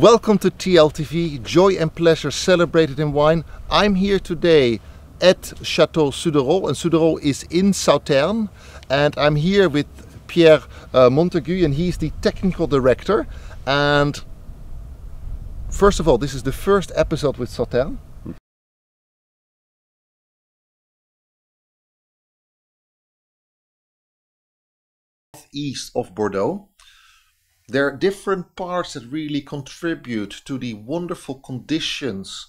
Welcome to TLTV, Joy and Pleasure Celebrated in Wine. I'm here today at Château Suduiraut, and Suduiraut is in Sauternes, and I'm here with Pierre Montagu, and he's the technical director. And first of all, this is the first episode with Sauternes. East of Bordeaux. There are different parts that really contribute to the wonderful conditions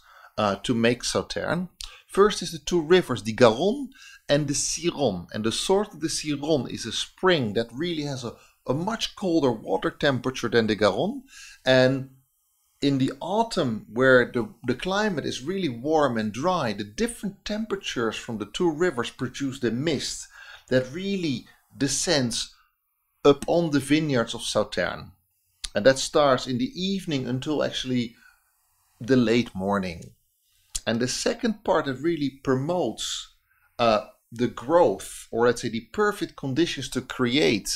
to make Sauternes. First is the two rivers, the Garonne and the Ciron. And the source of the Ciron is a spring that really has a much colder water temperature than the Garonne. And in the autumn, where the climate is really warm and dry, the different temperatures from the two rivers produce the mist that really descends up on the vineyards of Sauternes. And that starts in the evening until actually the late morning. And the second part that really promotes the growth, or let's say the perfect conditions to create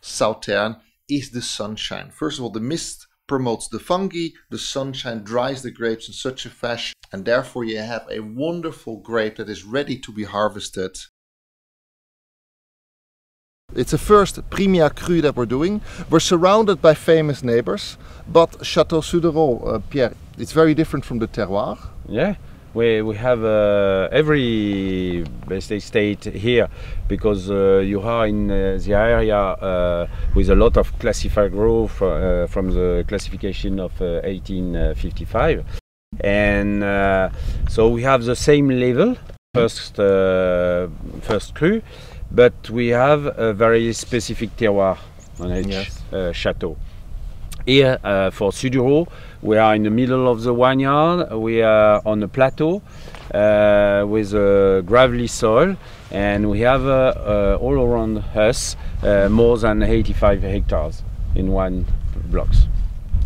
Sauternes, is the sunshine. First of all, the mist promotes the fungi, the sunshine dries the grapes in such a fashion, and therefore you have a wonderful grape that is ready to be harvested. It's the first Premier Cru that we're doing. We're surrounded by famous neighbors, but Château Suduiraut, Pierre, it's very different from the terroir. Yeah, we have every estate here because you are in the area with a lot of classified growth from the classification of 1855. And so we have the same level, first cru, but we have a very specific terroir on each chateau. Here for Suduiraut, we are in the middle of the vineyard. We are on a plateau with a gravelly soil, and we have all around us more than 85 hectares in one blocks.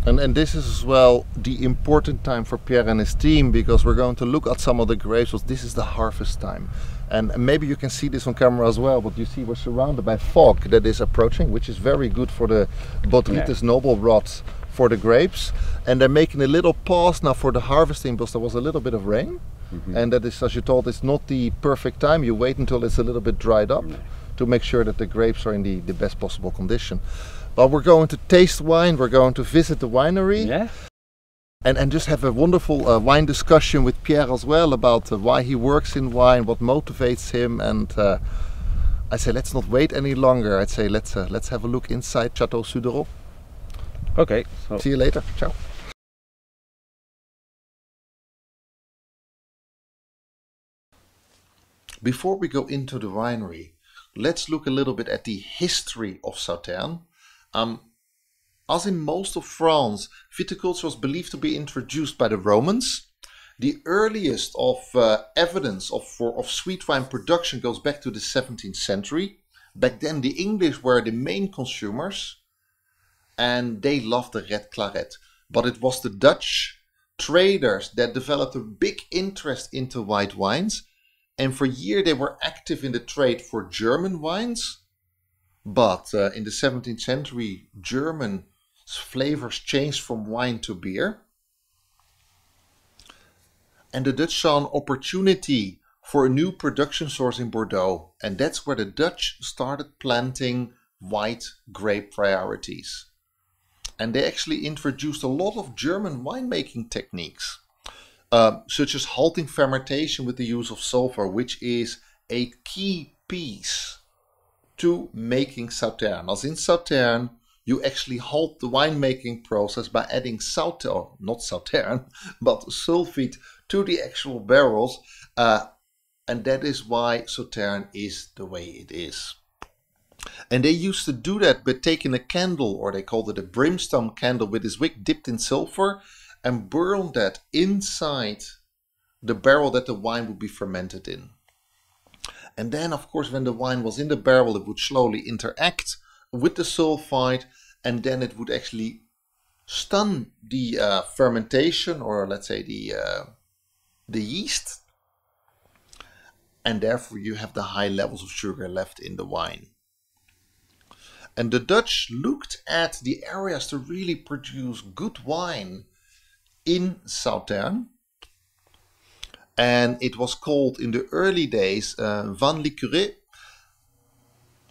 And this is as well the important time for Pierre and his team, because we're going to look at some of the grapes. This is the harvest time. And maybe you can see this on camera as well, but you see we're surrounded by fog that is approaching, which is very good for the Botrytis noble rot for the grapes. And they're making a little pause now for the harvesting because there was a little bit of rain. And that is, as you told, it's not the perfect time. You wait until it's a little bit dried up to make sure that the grapes are in the best possible condition. But we're going to taste wine, we're going to visit the winery. And just have a wonderful wine discussion with Pierre as well about why he works in wine, what motivates him. And I say let's not wait any longer. I'd say let's have a look inside Château Suduiraut. Okay. So see you later. Ciao. Before we go into the winery, let's look a little bit at the history of Sauternes. As in most of France, viticulture was believed to be introduced by the Romans. The earliest of evidence of sweet wine production goes back to the 17th century. Back then the English were the main consumers and they loved the red claret. But it was the Dutch traders that developed a big interest into white wines, and for years they were active in the trade for German wines. But in the 17th century, German flavors changed from wine to beer. And the Dutch saw an opportunity for a new production source in Bordeaux. And that's where the Dutch started planting white grape varieties. And they actually introduced a lot of German winemaking techniques, such as halting fermentation with the use of sulfur, which is a key piece to making Sauternes. As in Sauternes, you actually halt the winemaking process by adding not Sauternes, but sulfite to the actual barrels. And that is why Sauternes is the way it is. And they used to do that by taking a candle, or they called it a brimstone candle, with this wick dipped in sulfur, and burn that inside the barrel that the wine would be fermented in. And then, of course, when the wine was in the barrel, it would slowly interact with the sulfite, and then it would actually stun the fermentation, or let's say the yeast, and therefore you have the high levels of sugar left in the wine. And the Dutch looked at the areas to really produce good wine in Sauternes. And it was called in the early days Van Liqueuret.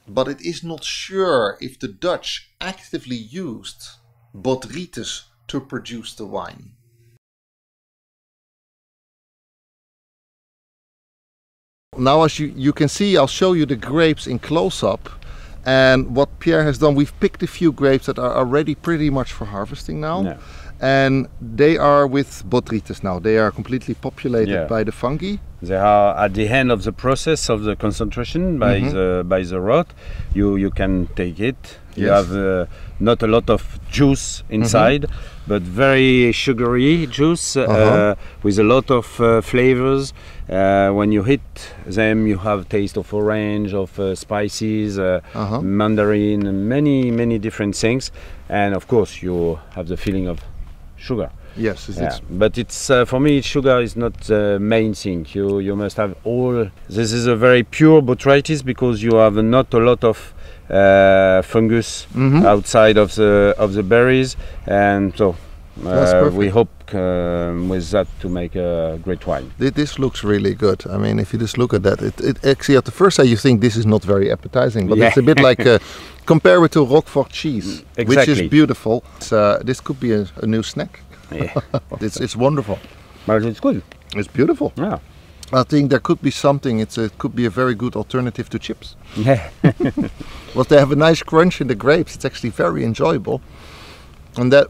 But it is not sure if the Dutch actively used botrytis to produce the wine. Now as you can see, I'll show you the grapes in close-up. And what Pierre has done, we've picked a few grapes that are already pretty much for harvesting now. Yeah. And they are with botrytis now. They are completely populated by the fungi. They are at the end of the process of the concentration by the rot. You can take it. You have not a lot of juice inside, but very sugary juice with a lot of flavors. When you hit them, you have taste of orange, of spices, mandarin, many different things, and of course you have the feeling of sugar. Yes, but it's for me, sugar is not the main thing. You must have all. This is a very pure botrytis because you have not a lot of fungus outside of the berries, and so we hope with that to make a great wine. This looks really good. I mean, if you just look at that, it actually at the first sight you think this is not very appetizing, but it's a bit like compare it to Roquefort cheese, which is beautiful. This could be a new snack. Yeah. it's wonderful. But it's good. It's beautiful. Yeah. I think there could be something. It could be a very good alternative to chips. Yeah. Well, they have a nice crunch in the grapes. It's actually very enjoyable, and that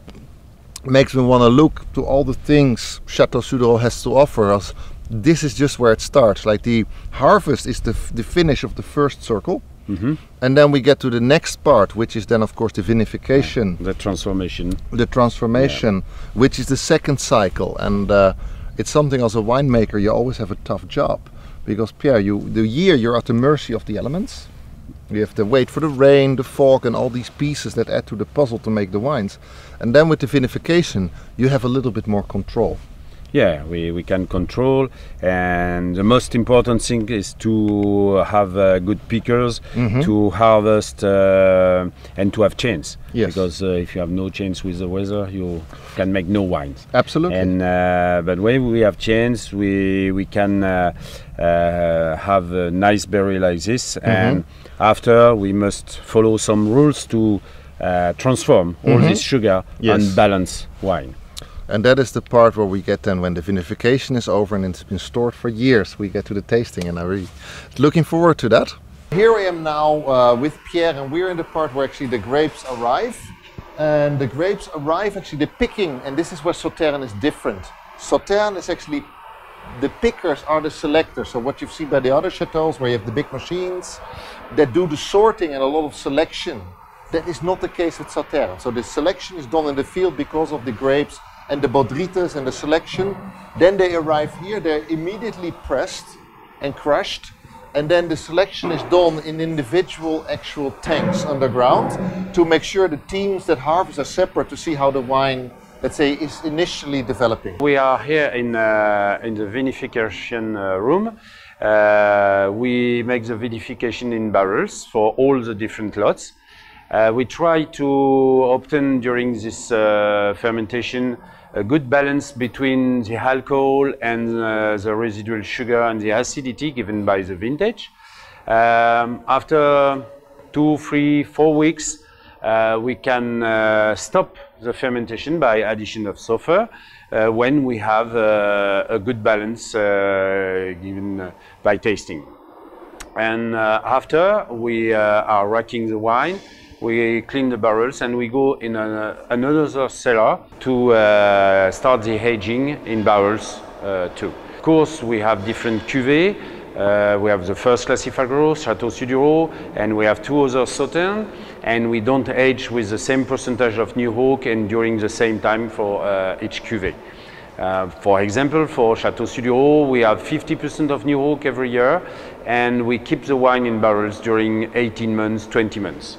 makes me want to look to all the things Château Suduiraut has to offer us. This is just where it starts. Like the harvest is the finish of the first circle. And then we get to the next part, which is then of course the vinification, the transformation, which is the second cycle. And it's something as a winemaker you always have a tough job, because Pierre, the year you're at the mercy of the elements. You have to wait for the rain, the fog, and all these pieces that add to the puzzle to make the wines. And then with the vinification you have a little bit more control. Yeah, we can control, and the most important thing is to have good pickers, to harvest and to have chance. Yes. Because if you have no chance with the weather, you can make no wines. Absolutely. And but when we have chance, we can have a nice berry like this, and after we must follow some rules to transform all this sugar and balance wine. And that is the part where we get then when the vinification is over and it's been stored for years, we get to the tasting, and I'm really looking forward to that. Here I am now with Pierre, and we're in the part where actually the grapes arrive. And the grapes arrive, actually the picking, and this is where Sauternes is different. Sauternes is actually, the pickers are the selectors. So what you've seen by the other chateaus where you have the big machines that do the sorting and a lot of selection, that is not the case with Sauternes. So the selection is done in the field because of the grapes and the botrytis and the selection. Then they arrive here, they're immediately pressed and crushed, and then the selection is done in individual actual tanks underground to make sure the teams that harvest are separate to see how the wine, let's say, is initially developing. We are here in the vinification room. We make the vinification in barrels for all the different lots. We try to obtain during this fermentation a good balance between the alcohol and the residual sugar and the acidity given by the vintage. After 2, 3, 4 weeks, we can stop the fermentation by addition of sulfur when we have a good balance given by tasting. And after we are racking the wine, we clean the barrels and we go in another cellar to start the aging in barrels too. Of course, we have different cuvées. We have the first classified group, Château Suduiraut, and we have 2 other Sauternes, and we don't age with the same percentage of new oak and during the same time for each cuvée. For example, for Château Suduiraut, we have 50% of new oak every year, and we keep the wine in barrels during 18 months, 20 months.